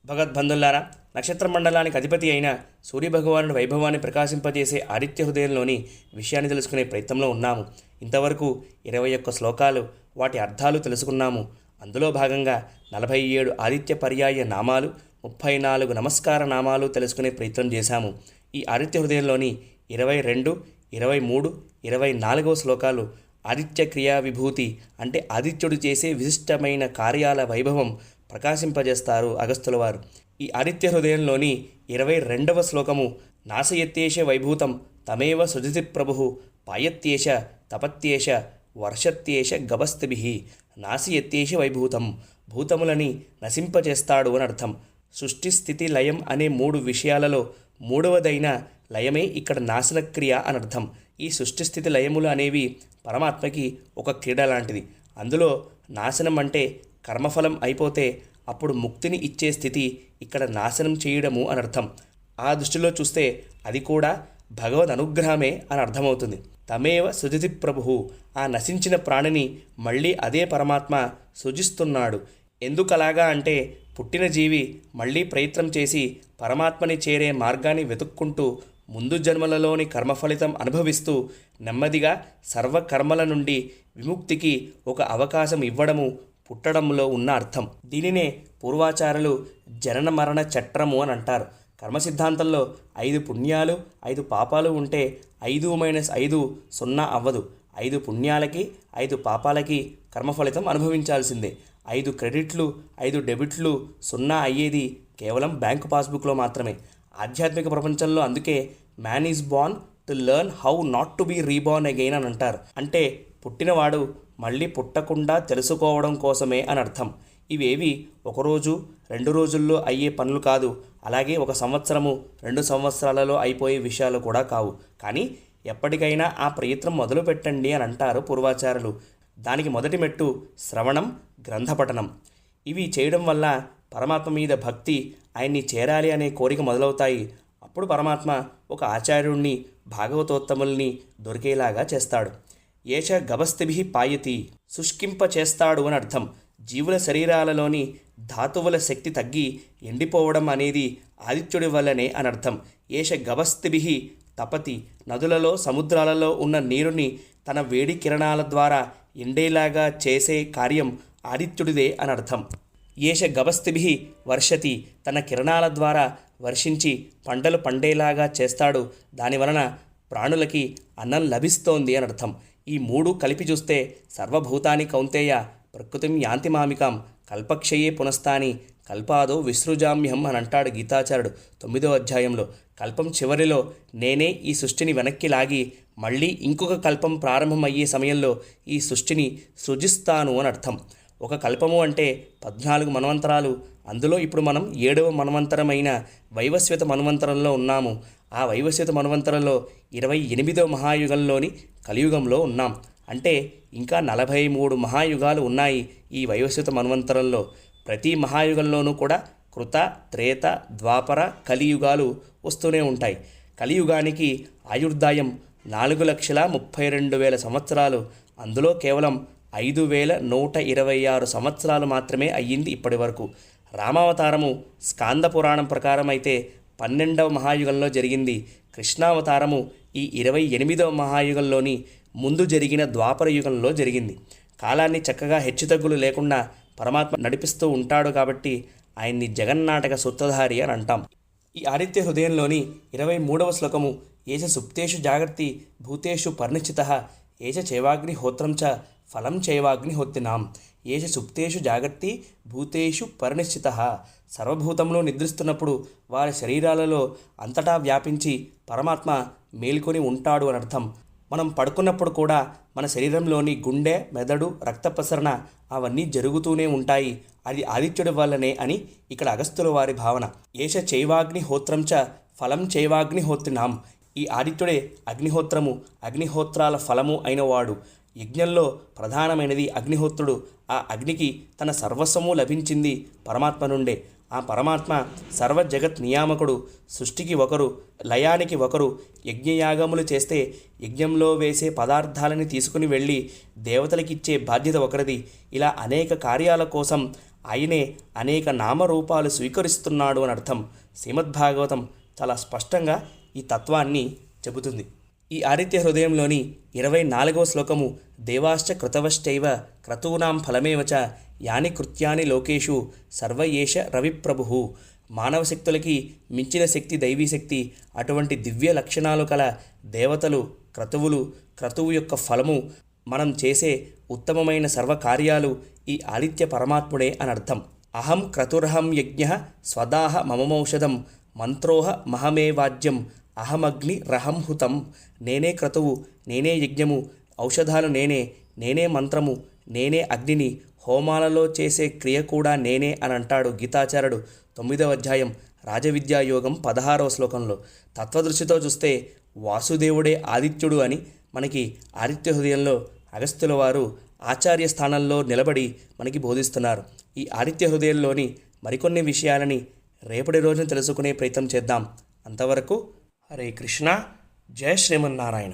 భగవద్బంధులారా, నక్షత్ర మండలానికి అధిపతి అయిన సూర్యభగవానుడి వైభవాన్ని ప్రకాశింపజేసే ఆదిత్య హృదయంలోని విషయాన్ని తెలుసుకునే ప్రయత్నంలో ఉన్నాము. ఇంతవరకు 21 శ్లోకాలు, వాటి అర్థాలు తెలుసుకున్నాము. అందులో భాగంగా 47 ఆదిత్య పర్యాయ నామాలు, 34 నమస్కార నామాలు తెలుసుకునే ప్రయత్నం చేశాము. ఈ ఆదిత్య హృదయంలోని 22, 23, 24వ శ్లోకాలు ఆదిత్య క్రియా విభూతి అంటే ఆదిత్యుడు చేసే విశిష్టమైన కార్యాల వైభవం ప్రకాశింపజేస్తారు అగస్త్యుల వారు. ఈ ఆదిత్య హృదయంలోని 22వ శ్లోకము నాశయత్యేష వైభూతం తమేవ సృజతి ప్రభు పాయత్యేష తపత్యేష వర్షత్యేష గభస్తిభిః. నాశయత్యేష వైభూతం, భూతములని నశింపజేస్తాడు అని అర్థం. సృష్టి స్థితి లయం అనే 3 విషయాలలో మూడవదైన లయమే ఇక్కడ నాశనక్రియ అని అర్థం. ఈ సృష్టి స్థితి లయములు అనేవి పరమాత్మకి ఒక క్రీడ లాంటిది. అందులో నాశనం అంటే కర్మఫలం అయిపోతే అప్పుడు ముక్తిని ఇచ్చే స్థితి ఇక్కడ నాశనం చేయడము అని అర్థం. ఆ దృష్టిలో చూస్తే అది కూడా భగవద్ అనుగ్రహమే అని అర్థమవుతుంది. తమేవ సృజతి ప్రభు, ఆ నశించిన ప్రాణిని మళ్ళీ అదే పరమాత్మ సృజిస్తున్నాడు. ఎందుకలాగా అంటే పుట్టిన జీవి మళ్ళీ ప్రయత్నం చేసి పరమాత్మని చేరే మార్గాన్ని వెతుక్కుంటూ ముందు జన్మలలోని కర్మఫలితం అనుభవిస్తూ నెమ్మదిగా సర్వకర్మల నుండి విముక్తికి ఒక అవకాశం ఇవ్వడము పుట్టడంలో ఉన్న అర్థం. దీనినే పూర్వాచారులు జనన మరణ చట్రము అని అంటారు. కర్మ సిద్ధాంతంలో 5 పుణ్యాలు 5 పాపాలు ఉంటే 5 - 5 0 అవ్వదు. 5 పుణ్యాలకి 5 పాపాలకి కర్మఫలితం అనుభవించాల్సిందే. 5 క్రెడిట్లు 5 డెబిట్లు 0 అయ్యేది కేవలం బ్యాంకు పాస్బుక్లో మాత్రమే. ఆధ్యాత్మిక ప్రపంచంలో అందుకే man is born to learn how not to be reborn again అని అంటారు. అంటే పుట్టినవాడు మళ్ళీ పుట్టకుండా తెలుసుకోవడం కోసమే అని అర్థం. ఇవేవి ఒకరోజు 2 రోజుల్లో అయ్యే పనులు కాదు. అలాగే 1 సంవత్సరము 2 సంవత్సరాలలో అయిపోయే విషయాలు కూడా కావు. కానీ ఎప్పటికైనా ఆ ప్రయత్నం మొదలు పెట్టండి అని అంటారు పూర్వాచారులు. దానికి మొదటి మెట్టు శ్రవణం, గ్రంథపఠనం. ఇవి చేయడం వల్ల పరమాత్మ మీద భక్తి, ఆయన్ని చేరాలి అనే కోరిక మొదలవుతాయి. అప్పుడు పరమాత్మ ఒక ఆచార్యుణ్ణి, భాగవతోత్తముల్ని దొరికేలాగా చేస్తాడు. ఏష గభస్తిభిః పాయతి, శుష్కింప చేస్తాడు అని అర్థం. జీవుల శరీరాలలోని ధాతువుల శక్తి తగ్గి ఎండిపోవడం అనేది ఆదిత్యుడి వల్లనే అని అర్థం. ఏష గభస్తిభిః తపతి, నదులలో సముద్రాలలో ఉన్న నీరుని తన వేడి కిరణాల ద్వారా ఎండేలాగా చేసే కార్యం ఆదిత్యుడిదే అని అర్థం. ఏష గభస్తిభిః వర్షతి, తన కిరణాల ద్వారా వర్షించి పంటలు పండేలాగా చేస్తాడు. దానివలన ప్రాణులకి అన్నం లభిస్తోంది అని అర్థం. ఈ 3 కలిపి చూస్తే సర్వభూతాని కౌంతేయ ప్రకృతిం యాంతి మామికాం కల్పక్షయే పునస్తాని కల్పాదో విసృజామ్యహం అని అంటాడు గీతాచార్యుడు 9వ అధ్యాయంలో. కల్పం చివరిలో నేనే ఈ సృష్టిని వెనక్కి లాగి మళ్ళీ ఇంకొక కల్పం ప్రారంభమయ్యే సమయంలో ఈ సృష్టిని సృజిస్తాను అని అర్థం. ఒక కల్పము అంటే 14 మన్వంతరాలు. అందులో ఇప్పుడు మనం 7వ మన్వంతరమైన వైవస్వత మన్వంతరంలో ఉన్నాము. ఆ వైవస్వత మన్వంతరంలో 28వ మహాయుగంలోని కలియుగంలో ఉన్నాం. అంటే ఇంకా 43 మహాయుగాలు ఉన్నాయి ఈ వైవస్వత మన్వంతరంలో. ప్రతి మహాయుగంలోనూ కూడా కృత, త్రేత, ద్వాపర, కలియుగాలు వస్తూనే ఉంటాయి. కలియుగానికి ఆయుర్దాయం 4,32,000 సంవత్సరాలు. అందులో కేవలం 5,126 సంవత్సరాలు మాత్రమే అయ్యింది ఇప్పటి వరకు. రామావతారము స్కాంద పురాణం ప్రకారం అయితే 12వ మహాయుగంలో జరిగింది. కృష్ణావతారము ఈ 28వ మహాయుగంలోని ముందు జరిగిన ద్వాపర యుగంలో జరిగింది. కాలాన్ని చక్కగా హెచ్చుతగ్గులు లేకుండా పరమాత్మ నడిపిస్తూ ఉంటాడు కాబట్టి ఆయన్ని జగన్నాటక సూత్రధారి అని అంటాం. ఈ ఆదిత్య హృదయంలోని 23వ శ్లోకము ఏష సుప్తేషు జాగర్తి భూతేషు పరినిశ్చితః ఏష చైవాగ్నిహోత్రం చ ఫలం చైవాగ్నిహోత్రినాం. ఏష సుప్తేషు జాగర్తి భూతేషు పరినిశ్చితః, సర్వభూతంలో నిద్రిస్తున్నప్పుడు వారి శరీరాలలో అంతటా వ్యాపించి పరమాత్మ మేల్కొని ఉంటాడు అని అర్థం. మనం పడుకున్నప్పుడు కూడా మన శరీరంలోని గుండె, మెదడు, రక్త ప్రసరణ అవన్నీ జరుగుతూనే ఉంటాయి. అది ఆదిత్యుడి వల్లనే అని ఇక్కడ అగస్త్యుల వారి భావన. ఏష చైవాగ్నిహోత్రం చ ఫలం చైవాగ్నిహోత్రినాం. ఈ ఆదిత్యుడే అగ్నిహోత్రము, అగ్నిహోత్రాల ఫలము అయినవాడు. యజ్ఞంలో ప్రధానమైనది అగ్నిహోత్రుడు. ఆ అగ్నికి తన సర్వస్వము లభించింది పరమాత్మ నుండే. ఆ పరమాత్మ సర్వ జగత్ నియామకుడు. సృష్టికి ఒకరు, లయానికి ఒకరు. యజ్ఞయాగములు చేస్తే యజ్ఞంలో వేసే పదార్థాలని తీసుకుని వెళ్ళి దేవతలకిచ్చే బాధ్యత ఒకరిది. ఇలా అనేక కార్యాల కోసం ఆయనే అనేక నామరూపాలు స్వీకరిస్తున్నాడు అని అర్థం. శ్రీమద్భాగవతం చాలా స్పష్టంగా ఈ తత్వాన్ని చెబుతుంది. ఈ ఆదిత్య హృదయంలోని 24వ శ్లోకము దేవాశ్చ కృతవశ్చైవ క్రతూనాం ఫలమేవ చ యాని కృత్యాని లోకేషు సర్వయేష రవిప్రభు. మానవ శక్తులకి మించిన శక్తి దైవీ శక్తి. అటువంటి దివ్య లక్షణాలు కల దేవతలు క్రతువులు, క్రతువు యొక్క ఫలము, మనం చేసే ఉత్తమమైన సర్వకార్యాలు ఈ ఆదిత్య పరమాత్ముడే అని అర్థం. అహం క్రతురహం యజ్ఞ స్వదాహ మమమౌషధం మంత్రోహ మహమే వాజ్యం అహమగ్ని రహం హుతం. నేనే క్రతువు, నేనే యజ్ఞము, ఔషధాలు నేనే, నేనే మంత్రము, నేనే అగ్నిని, హోమాలలో చేసే క్రియ కూడా నేనే అని అంటాడు గీతాచార్యుడు 9వ అధ్యాయం రాజవిద్యాయోగం 16వ శ్లోకంలో. తత్వదృష్టితో చూస్తే వాసుదేవుడే ఆదిత్యుడు అని మనకి ఆదిత్య హృదయంలో అగస్త్యుల వారు ఆచార్య స్థానంలో నిలబడి మనకి బోధిస్తున్నారు. ఈ ఆదిత్య హృదయంలోని మరికొన్ని విషయాలని రేపటి రోజున తెలుసుకునే ప్రయత్నం చేద్దాం. అంతవరకు హరే కృష్ణ, జయ శ్రీమన్నారాయణ.